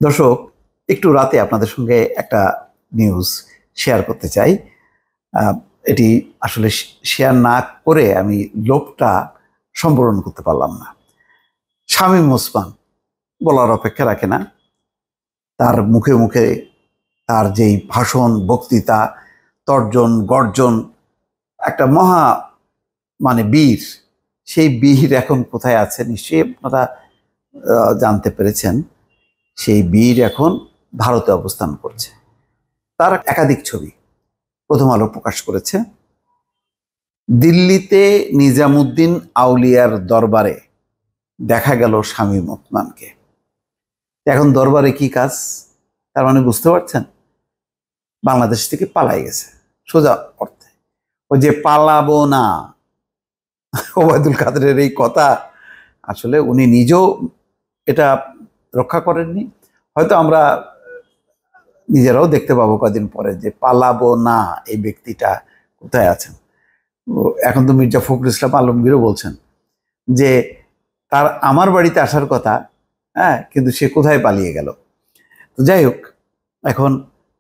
দর্শক, একটু রাতে আপনাদের সঙ্গে একটা নিউজ শেয়ার করতে চাই। এটি আসলে শেয়ার না করে আমি লোভটা সম্বরণ করতে পারলাম না। শামীম ওসমান বলার অপেক্ষা রাখে না। তার মুখে মুখে তার যেই ভাষণ, বক্তৃতা, তর্জন গর্জন, একটা মহা বীর, সেই বীর এখন কোথায় আছে নিশ্চয়ই আপনারা জানতে পেরেছেন। সেই বীর এখন ভারতে অবস্থান করছে। তার একাধিক ছবি প্রথম আলো প্রকাশ করেছে। দিল্লিতে নিজামুদ্দিন আউলিয়ার দরবারে দেখা গেল শামীম ওসমানকে। এখন দরবারে কি কাজ, তার মানে বুঝতে পারছেন, বাংলাদেশ থেকে পালাই গেছে সোজা অর্থে। ওই যে পালাবো না, ওবায়দুল কাদেরের এই কথা, আসলে উনি নিজেও এটা রক্ষা করেননি। হয়তো আমরা নিজেরাও দেখতে পাবো কদিন পরে যে পালাবো না এই ব্যক্তিটা কোথায় আছেন। এখন তো মির্জা ফখরুল ইসলাম আলমগীরও বলছেন যে তার আমার বাড়িতে আসার কথা, কিন্তু সে কোথায় পালিয়ে গেল। তো যাই হোক, এখন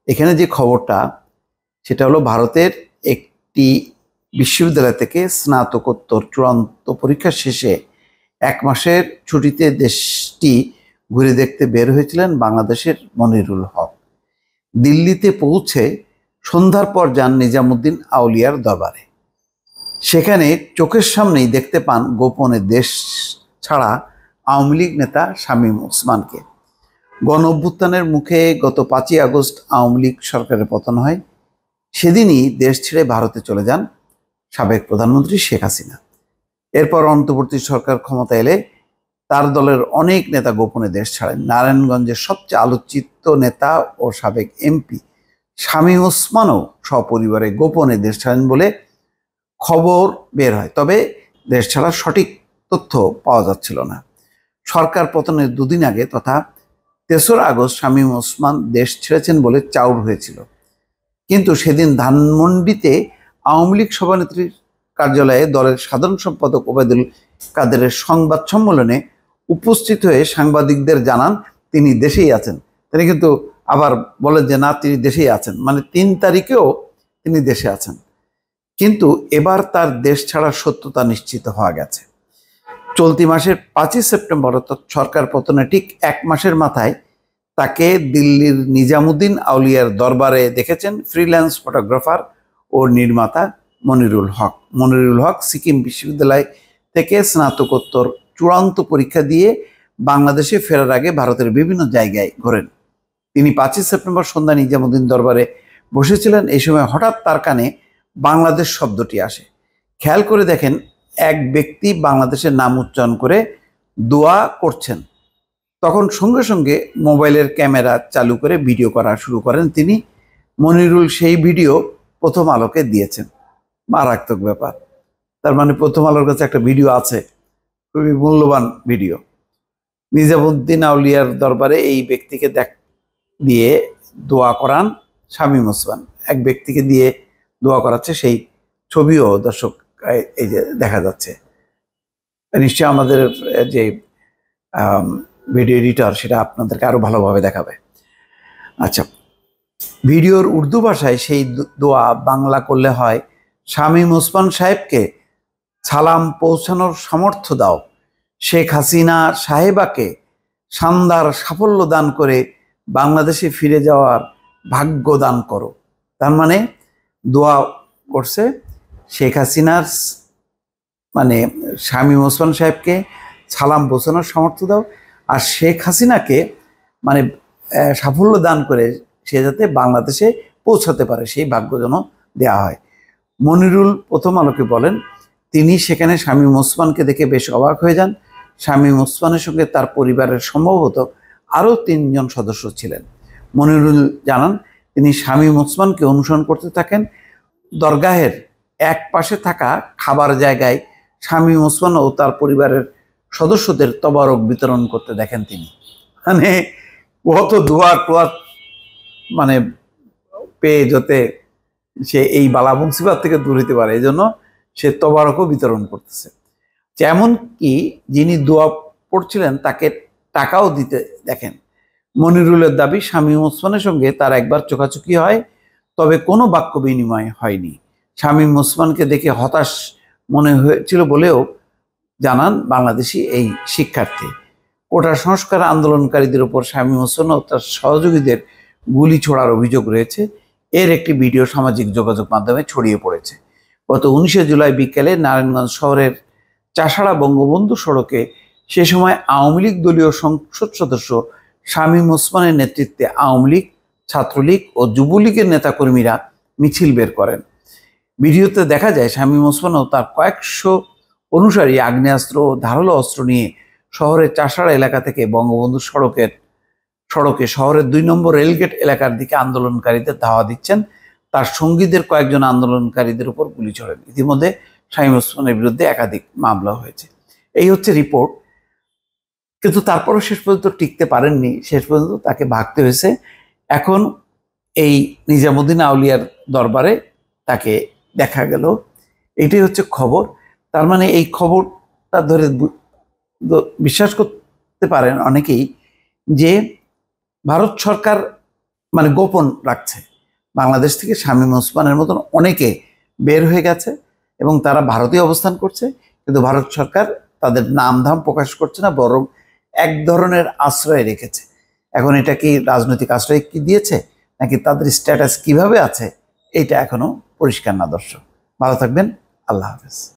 এখানে যে খবরটা, সেটা হলো ভারতের একটি বিশ্ববিদ্যালয় থেকে স্নাতকোত্তর চূড়ান্ত পরীক্ষা শেষে 1 মাসের ছুটিতে দেশটি ঘুরে দেখতে বের হয়েছিলেন বাংলাদেশের মনিরুল হক। দিল্লিতে পৌঁছে সন্ধ্যার পর যান নিজামুদ্দিন আউলিয়ার দরবারে। সেখানে চোখের সামনেই দেখতে পান গোপনে দেশ ছাড়া আওয়ামী লীগ নেতা শামীম ওসমানকে। গণ অভ্যুত্থানের মুখে গত 5ই আগস্ট আওয়ামী লীগ সরকারের পতন হয়। সেদিনই দেশ ছেড়ে ভারতে চলে যান সাবেক প্রধানমন্ত্রী শেখ হাসিনা। এরপর অন্তর্বর্তী সরকার ক্ষমতা এলে তার দলের অনেক নেতা গোপনে দেশ ছাড়েন। নারায়ণগঞ্জের সবচেয়ে আলোচিত নেতা ও সাবেক এমপি শামীম ওসমানও সপরিবারে গোপনে দেশ ছাড়েন বলে খবর বের হয়। তবে দেশ ছাড়ার সঠিক তথ্য পাওয়া যাচ্ছিল না। সরকার পতনের 2 দিন আগে তথা 3রা আগস্ট শামীম ওসমান দেশ ছেড়েছেন বলে চাউর হয়েছিল। কিন্তু সেদিন ধানমন্ডিতে আওয়ামী লীগ সভানেত্রীর কার্যালয়ে দলের সাধারণ সম্পাদক ওবায়দুল কাদেরের সংবাদ সম্মেলনে উপস্থিত হয়ে সাংবাদিকদের জানান তিনি দেশেই আছেন। তিনি কিন্তু আবার বলেন যে না, তিনি দেশেই আছেন, 3 তারিখেও তিনি দেশে আছেন। কিন্তু এবার তার দেশ ছাড়ার সত্যতা নিশ্চিত হওয়া গেছে। চলতি মাসের 5ই সেপ্টেম্বর, অর্থাৎ সরকার পতনের ঠিক 1 মাসের মাথায় তাকে দিল্লির নিজামুদ্দিন আউলিয়ার দরবারে দেখেছেন ফ্রিল্যান্স ফটোগ্রাফার ও নির্মাতা মনিরুল হক। মনিরুল হক সিকিম বিশ্ববিদ্যালয় থেকে স্নাতকোত্তর চূড়ান্ত পরীক্ষা দিয়ে বাংলাদেশে ফেরার আগে ভারতের বিভিন্ন জায়গায় ঘোরেন। তিনি 5ই সেপ্টেম্বর সন্ধ্যা নিজামুদ্দিন দরবারে বসেছিলেন। এই সময় হঠাৎ তার কানে বাংলাদেশ শব্দটি আসে। খেয়াল করে দেখেন, এক ব্যক্তি বাংলাদেশের নাম উচ্চারণ করে দোয়া করছেন। তখন সঙ্গে সঙ্গে মোবাইলের ক্যামেরা চালু করে ভিডিও করা শুরু করেন তিনি। মনিরুল সেই ভিডিও প্রথম আলোকে দিয়েছেন। মারাত্মক ব্যাপার। তার প্রথম আলোর কাছে একটা ভিডিও আছে, খুবই মূল্যবান ভিডিও। নিজামুদ্দিন আউলিয়ার দরবারে এই ব্যক্তিকে দিয়ে দোয়া করান শামীম ওসমান। এক ব্যক্তিকে দিয়ে দোয়া করাচ্ছে, সেই ছবিও দর্শক এই যে দেখা যাচ্ছে। নিশ্চয়ই আমাদের যে ভিডিও এডিটর সেটা আপনাদেরকে আরো ভালোভাবে দেখাবে। আচ্ছা, ভিডিওর উর্দু ভাষায় সেই দোয়া বাংলা করলে হয়, শামীম ওসমান সাহেবকে সালাম পৌঁছানোর সামর্থ্য দাও, শেখ হাসিনা সাহেবাকে শানদার সাফল্য দান করে বাংলাদেশে ফিরে যাওয়ার ভাগ্য দান করো। তার দোয়া করছে শেখ হাসিনার শামীম ওসমান সাহেবকে সালাম পৌঁছানোর সামর্থ্য দাও, আর শেখ হাসিনাকে সাফল্য দান করে সে যাতে বাংলাদেশে পৌঁছাতে পারে সেই ভাগ্য যেন দেওয়া হয়। মনিরুল প্রথম আলোকে বলেন, তিনি সেখানে শামীম ওসমানকে দেখে বেশ অবাক হয়ে যান। শামীম ওসমানের সঙ্গে তার পরিবারের সম্ভবত আরও 3 জন সদস্য ছিলেন। মনিরুল জানান, তিনি শামীম ওসমানকে অনুসরণ করতে থাকেন। দরগাহের এক পাশে থাকা খাবার জায়গায় শামীম ওসমান ও তার পরিবারের সদস্যদের তবারক বিতরণ করতে দেখেন তিনি। কত দোয়া টোয়া পেয়ে যাতে সে এই বালা মুসিবত থেকে দূর হতে পারে, এই জন্য সে তবারকও বিতরণ করতেছে। যেমন কি যিনি দোয়া পড়ছিলেন তাকে টাকাও দিতে দেখেন। মনিরুলের দাবি, শামীম ওসমানের সঙ্গে তার একবার চোখাচোখি হয়, তবে কোনো বাক্য বিনিময় হয়নি। শামীম ওসমানকে দেখে হতাশ মনে হয়েছিল বলেও জানান বাংলাদেশি এই শিক্ষার্থী। কোটা সংস্কার আন্দোলনকারীদের উপর শামীম ওসমান ও তার সহযোগীদের গুলি ছোড়ার অভিযোগ রয়েছে। এর একটি ভিডিও সামাজিক যোগাযোগ মাধ্যমে ছড়িয়ে পড়েছে। গত 19শে জুলাই বিকেলে নারায়ণগঞ্জ শহরের চাষাড়া বঙ্গবন্ধু সড়কে সে সময় আওয়ামী লীগ দলীয় সংসদ সদস্য শামীম ওসমানের নেতৃত্বে আওয়ামী লীগ, ছাত্রলীগ ও যুবলীগের নেতাকর্মীরা মিছিল বের করেন। ভিডিওতে দেখা যায় শামীম ওসমান ও তার কয়েকশো অনুসারী আগ্নেয়াস্ত্র ও ধারালো অস্ত্র নিয়ে শহরের চাষাড়া এলাকা থেকে বঙ্গবন্ধু সড়কে শহরের 2 নম্বর রেলগেট এলাকার দিকে আন্দোলনকারীদের ধাওয়া দিচ্ছেন। তার সঙ্গীদের কয়েকজন আন্দোলনকারীদের উপর গুলি ছোড়েন। ইতিমধ্যে শামীম ওসমানের বিরুদ্ধে একাধিক মামলা হয়েছে। এই হচ্ছে রিপোর্ট। কিন্তু তারপরও শেষ পর্যন্ত টিকতে পারেননি, শেষ পর্যন্ত তাকে ভাগতে হয়েছে। এখন এই নিজামুদ্দিন আউলিয়ার দরবারে তাকে দেখা গেল। এটাই হচ্ছে খবর। তার মানে এই খবরটা ধরে বিশ্বাস করতে পারেন অনেকেই যে ভারত সরকার মানে গোপন রাখছে। বাংলাদেশ থেকে শামীম ওসমানের মতন অনেকে বের হয়ে গেছে এবং তারা ভারতে অবস্থান করছে, কিন্তু ভারত সরকার তাদের নাম ধাম প্রকাশ করছে না, বরং এক ধরনের আশ্রয় রেখেছে। এখন এটা কি রাজনৈতিক আশ্রয় কি দিয়েছে, নাকি তাদের স্ট্যাটাস কিভাবে আছে, এটা এখনো পরিষ্কার না। দর্শক ভালো থাকবেন, আল্লাহ হাফেজ।